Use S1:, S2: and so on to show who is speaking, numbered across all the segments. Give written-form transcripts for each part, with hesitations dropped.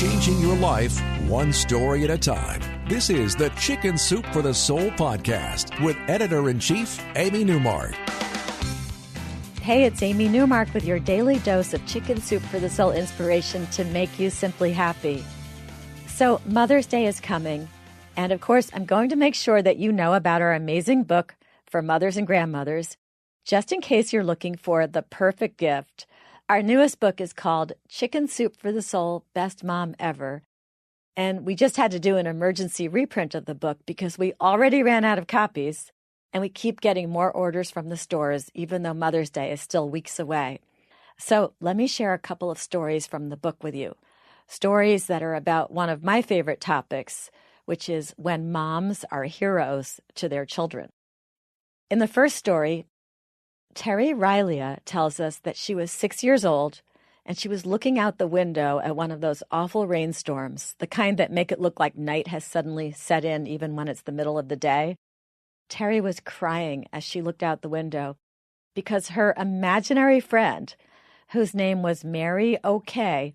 S1: changing your life one story at a time. This is the Chicken Soup for the Soul podcast with Editor-in-Chief Amy Newmark.
S2: Hey, it's Amy Newmark with your daily dose of Chicken Soup for the Soul inspiration to make you simply happy. So Mother's Day is coming, and of course, I'm going to make sure that you know about our amazing book for mothers and grandmothers, just in case you're looking for the perfect gift. Our newest book is called Chicken Soup for the Soul, Best Mom Ever. And we just had to do an emergency reprint of the book because we already ran out of copies, and we keep getting more orders from the stores, even though Mother's Day is still weeks away. So let me share a couple of stories from the book with you. Stories that are about one of my favorite topics, which is when moms are heroes to their children. In the first story, Terry Rylia tells us that she was 6 years old and she was looking out the window at one of those awful rainstorms, the kind that make it look like night has suddenly set in even when it's the middle of the day. Terry was crying as she looked out the window because her imaginary friend, whose name was Mary OK,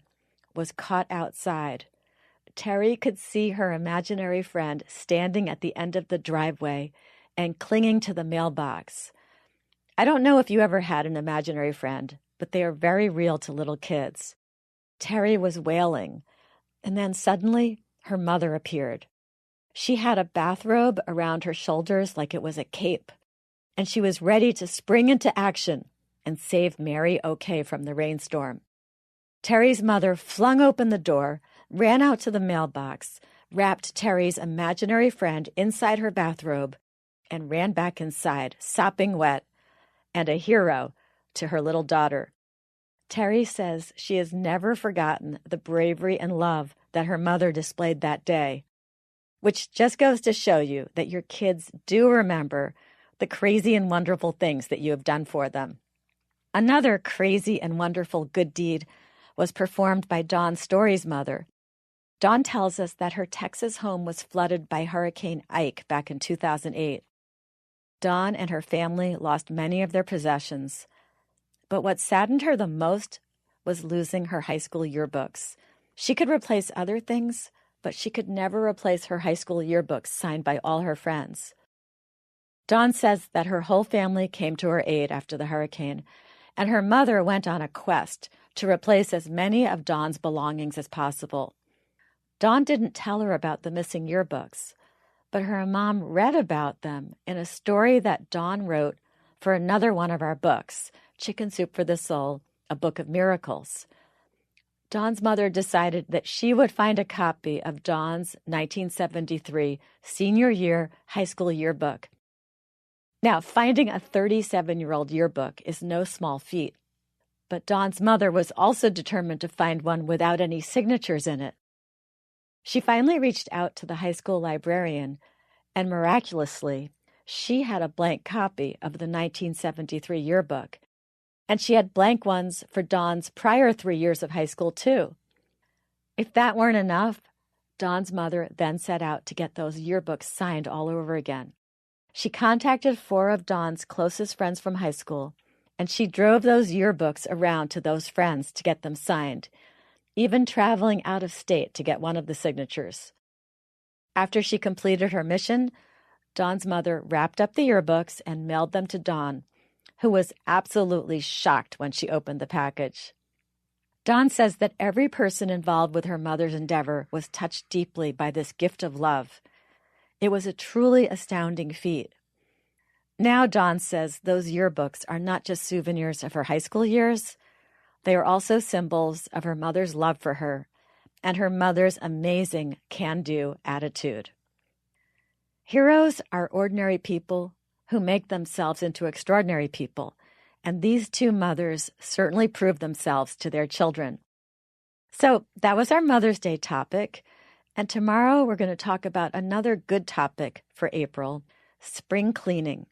S2: was caught outside. Terry could see her imaginary friend standing at the end of the driveway and clinging to the mailbox. I don't know if you ever had an imaginary friend, but they are very real to little kids. Terry was wailing, and then suddenly her mother appeared. She had a bathrobe around her shoulders like it was a cape, and she was ready to spring into action and save Mary OK from the rainstorm. Terry's mother flung open the door, ran out to the mailbox, wrapped Terry's imaginary friend inside her bathrobe, and ran back inside, sopping wet, and a hero to her little daughter. Terry says she has never forgotten the bravery and love that her mother displayed that day, which just goes to show you that your kids do remember the crazy and wonderful things that you have done for them. Another crazy and wonderful good deed was performed by Dawn Story's mother. Dawn tells us that her Texas home was flooded by Hurricane Ike back in 2008. Dawn and her family lost many of their possessions, but what saddened her the most was losing her high school yearbooks. She could replace other things, but she could never replace her high school yearbooks signed by all her friends. Dawn says that her whole family came to her aid after the hurricane, and her mother went on a quest to replace as many of Dawn's belongings as possible. Dawn didn't tell her about the missing yearbooks, but her mom read about them in a story that Dawn wrote for another one of our books, Chicken Soup for the Soul, a Book of Miracles. Dawn's mother decided that she would find a copy of Dawn's 1973 senior year high school yearbook. Now, finding a 37-year-old yearbook is no small feat, but Dawn's mother was also determined to find one without any signatures in it. She finally reached out to the high school librarian, and miraculously, she had a blank copy of the 1973 yearbook, and she had blank ones for Dawn's prior 3 years of high school, too. If that weren't enough, Dawn's mother then set out to get those yearbooks signed all over again. She contacted 4 of Dawn's closest friends from high school, and she drove those yearbooks around to those friends to get them signed, even traveling out of state to get one of the signatures. After she completed her mission, Dawn's mother wrapped up the yearbooks and mailed them to Dawn, who was absolutely shocked when she opened the package. Dawn says that every person involved with her mother's endeavor was touched deeply by this gift of love. It was a truly astounding feat. Now, Dawn says those yearbooks are not just souvenirs of her high school years, they are also symbols of her mother's love for her and her mother's amazing can-do attitude. Heroes are ordinary people who make themselves into extraordinary people, and these 2 mothers certainly proved themselves to their children. So that was our Mother's Day topic, and tomorrow we're going to talk about another good topic for April, spring cleaning,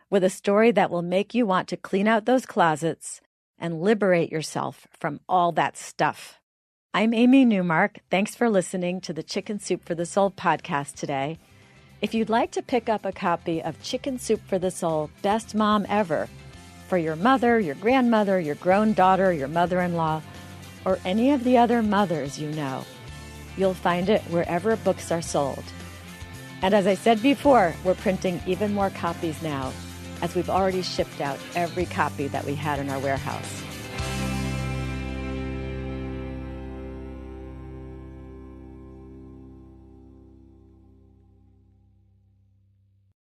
S2: with a story that will make you want to clean out those closets and liberate yourself from all that stuff. I'm Amy Newmark. Thanks for listening to the Chicken Soup for the Soul podcast today. If you'd like to pick up a copy of Chicken Soup for the Soul, Best Mom Ever, for your mother, your grandmother, your grown daughter, your mother-in-law, or any of the other mothers you know, You'll find it wherever books are sold. And as I said before, we're printing even more copies now, as we've already shipped out every copy that we had in our warehouse.